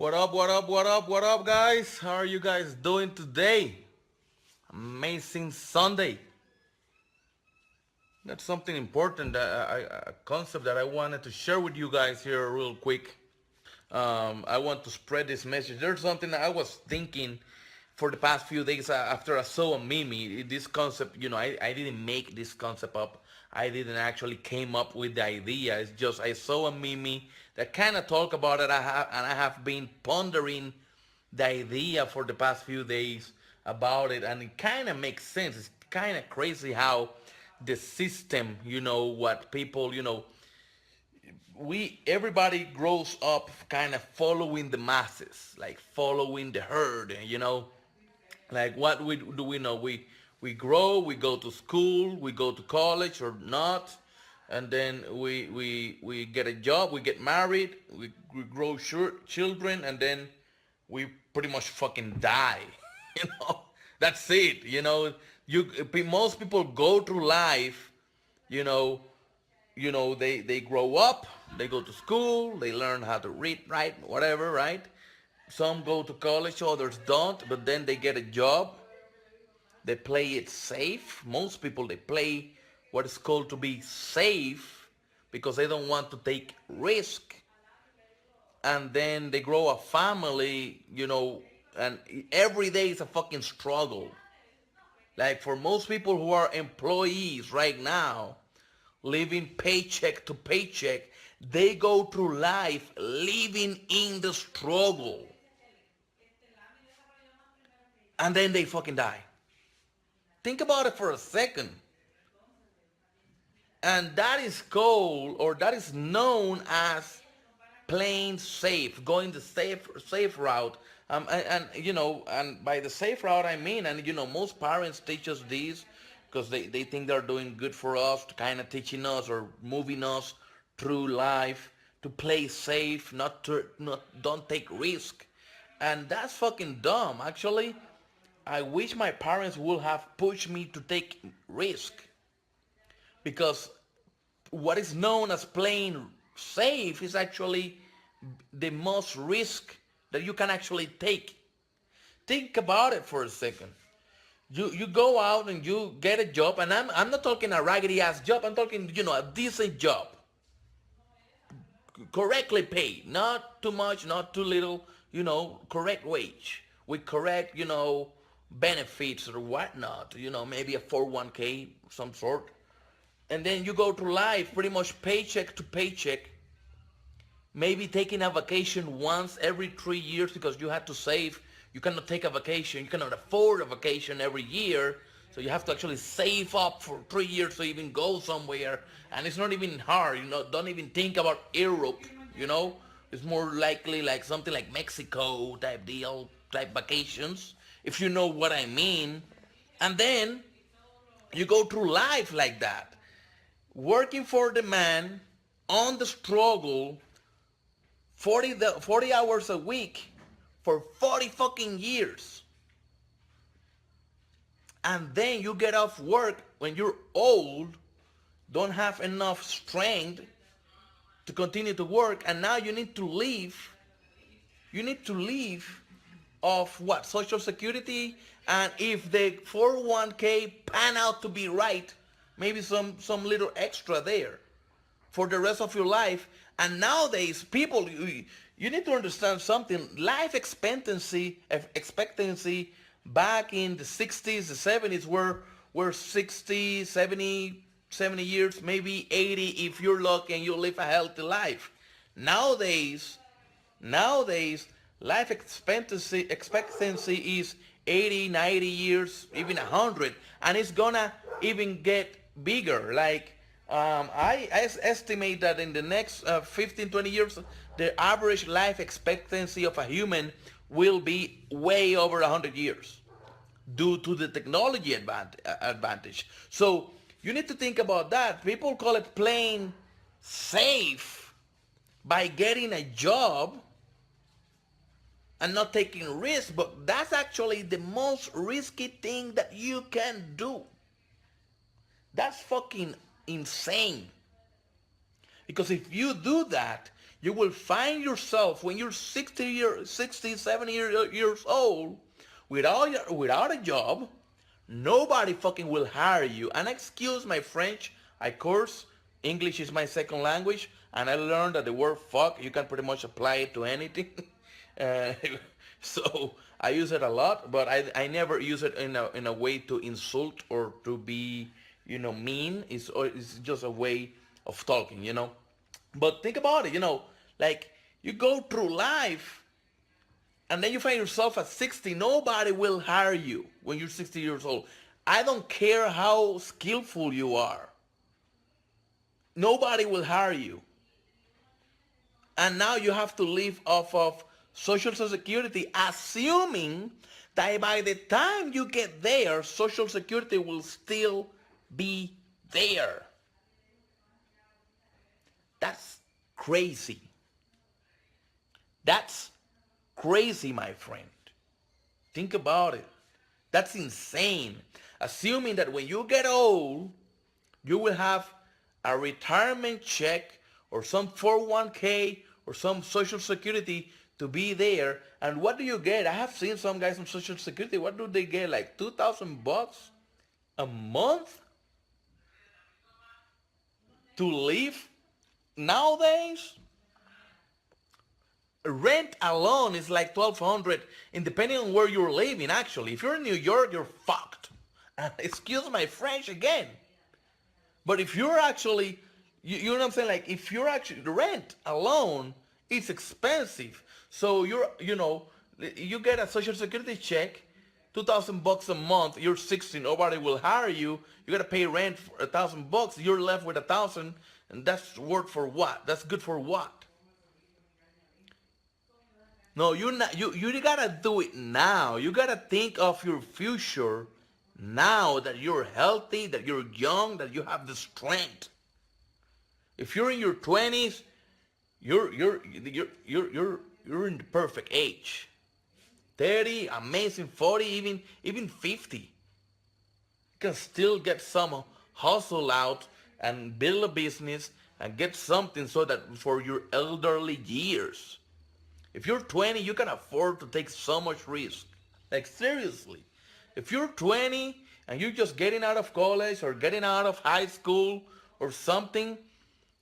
What up, what up, what up, what up, guys? How are you guys doing today? Amazing Sunday. That's something important, a concept that I wanted to share with you guys here real quick. I want to spread this message. There's something that I was thinking for the past few days after I saw a meme. This concept, I didn't make this concept up. I didn't actually came up with the idea. It's just I saw a meme that kind of talk about it. I have been pondering the idea for the past few days about it, and it kind of makes sense. It's kind of crazy how the system, what people, we everybody grows up kind of following the masses, like following the herd, like what we do. We know we grow, we go to school, we go to college or not, and then we get a job, we get married, we grow children, and then we pretty much fucking die. you know that's it. You most people go through life, you know they grow up, they go to school, they learn how to read, write, whatever, right? Some go to college, others don't, but then they get a job, they play it safe. Most people, they play what is called to be safe because they don't want to take risk. And then they grow a family, and every day is a fucking struggle. Like for most people who are employees right now, living paycheck to paycheck, they go through life living in the struggle. And then they fucking die. Think about it for a second. And that is called, or that is known as playing safe, going the safe route. And by the safe route I mean, and most parents teach us this because they think they're doing good for us, to kind of teaching us or moving us through life to play safe, not don't take risk. And that's fucking dumb. Actually, I wish my parents would have pushed me to take risk, because what is known as playing safe is actually the most risk that you can actually take. Think about it for a second. You go out and you get a job, and I'm not talking a raggedy ass job. I'm talking a decent job, correctly paid, not too much, not too little. Correct wage with correct benefits or whatnot. Maybe a 401k of some sort. And then you go through life pretty much paycheck to paycheck, maybe taking a vacation once every 3 years because you had to save. You cannot take a vacation, you cannot afford a vacation every year, so you have to actually save up for 3 years to even go somewhere. And it's not even hard. Don't even think about Europe. It's more likely like something like Mexico type deal, type vacations, if you know what I mean. And then you go through life like that, working for the man, on the struggle, 40 hours a week for 40 fucking years. And then you get off work when you're old, don't have enough strength to continue to work, and now you need to leave. You need to leave of what? Social Security, and if the 401k pan out to be right, maybe some little extra there for the rest of your life. And nowadays, people, you need to understand something. Life expectancy back in the 60s, the 70s were 60, 70 years, maybe 80 if you're lucky and you live a healthy life. Nowadays, life expectancy is 80, 90 years, even 100, and it's gonna even get bigger. Like I estimate that in the next 15, 20 years, the average life expectancy of a human will be way over 100 years due to the technology advantage. So you need to think about that. People call it playing safe by getting a job and not taking risks, but that's actually the most risky thing that you can do. That's fucking insane. Because if you do that, You will find yourself when you're 70 years old without a job. Nobody fucking will hire you. And excuse my French, I course English is my second language, and I learned that the word fuck you can pretty much apply it to anything. uh, so I use it a lot, but I never use it in a way to insult or to be mean. It's just a way of talking. But think about it, like you go through life and then you find yourself at 60. Nobody will hire you when you're 60 years old. I don't care how skillful you are. Nobody will hire you. And now you have to live off of Social Security, assuming that by the time you get there, Social Security will still be there. That's crazy. That's crazy, my friend. Think about it. That's insane. Assuming that when you get old, you will have a retirement check or some 401k or some Social Security to be there. And what do you get? I have seen some guys on Social Security. What do they get? Like $2,000 a month to live nowadays? Rent alone is like 1,200, and depending on where you're living. Actually, if you're in New York, you're fucked. Excuse my French again. But if you're actually, you know what I'm saying? Like if you're actually, the rent alone, it's expensive. So you get a Social Security check, $2,000 a month. You're 60, nobody will hire you. You gotta pay rent for $1,000. You're left with 1,000, and that's worth for what? That's good for what? No, you're not. You gotta do it now. You gotta think of your future now that you're healthy, that you're young, that you have the strength. If you're in your 20s, you're in the perfect age. 30, amazing. 40, even 50. You can still get some hustle out and build a business and get something so that for your elderly years. If you're 20, you can afford to take so much risk. Like seriously. If you're 20 and you're just getting out of college or getting out of high school or something,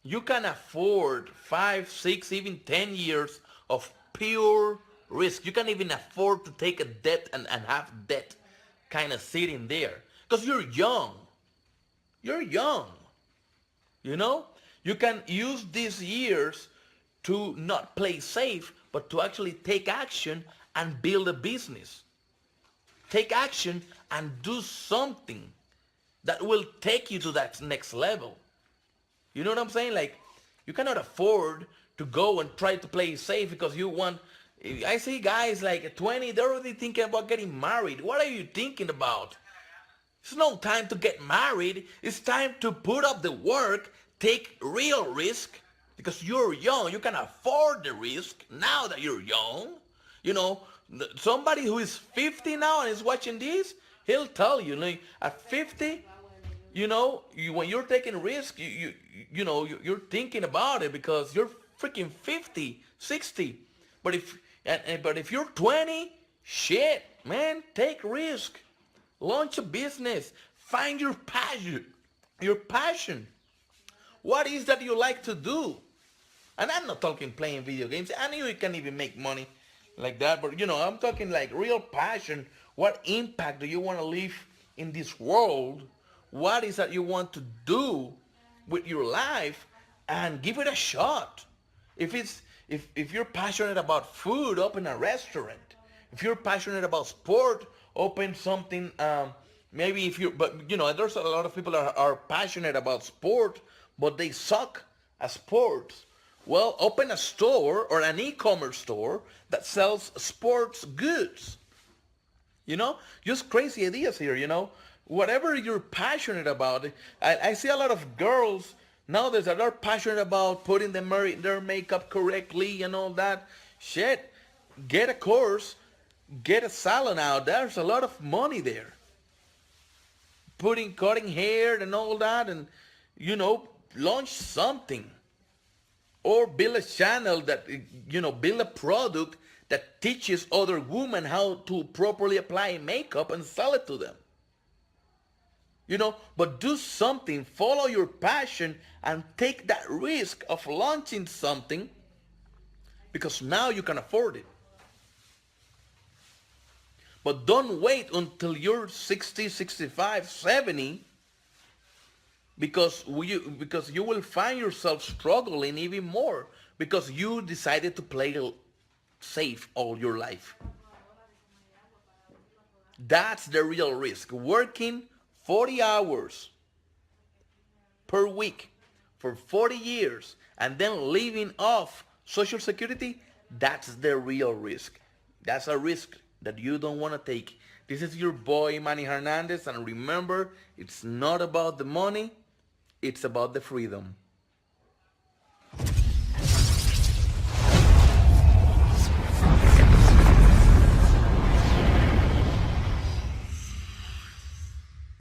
you can afford 5, 6, even 10 years of pure risk. You can even afford to take a debt and have debt kind of sitting there. Because you're young. You're young. You can use these years to not play safe, but to actually take action and build a business. Take action and do something that will take you to that next level. You know what I'm saying? Like, you cannot afford to go and try to play safe because you want. I see guys like at 20, they're already thinking about getting married. What are you thinking about? It's no time to get married. It's time to put up the work, take real risk, because you're young. You can afford the risk now that you're young. Somebody who is 50 now and is watching this, he'll tell you, at 50, when you're taking risk, you're thinking about it because you're freaking 50, 60. But if you're 20, shit, man, take risk. Launch a business. Find your passion. Your passion. What is that you like to do? And I'm not talking playing video games. I know you can even make money like that, but I'm talking like real passion. What impact do you want to leave in this world? What is that you want to do with your life? And give it a shot. If you're passionate about food, open a restaurant. If you're passionate about sport, open something. Maybe there's a lot of people that are passionate about sport, but they suck at sports. Well, open a store or an e-commerce store that sells sports goods. Just crazy ideas here. Whatever you're passionate about. I see a lot of girls nowadays that are passionate about putting their makeup correctly and all that. Shit, get a course, get a salon out. There's a lot of money there. Cutting hair and all that, and launch something. or build a channel that, build a product that teaches other women how to properly apply makeup and sell it to them. But do something, follow your passion, and take that risk of launching something because now you can afford it. But don't wait until you're 60, 65, 70 because you will find yourself struggling even more because you decided to play safe all your life. That's the real risk. Working 40 hours per week for 40 years and then living off Social Security, that's the real risk. That's a risk that you don't want to take. This is your boy Manny Hernandez, and remember, it's not about the money, it's about the freedom.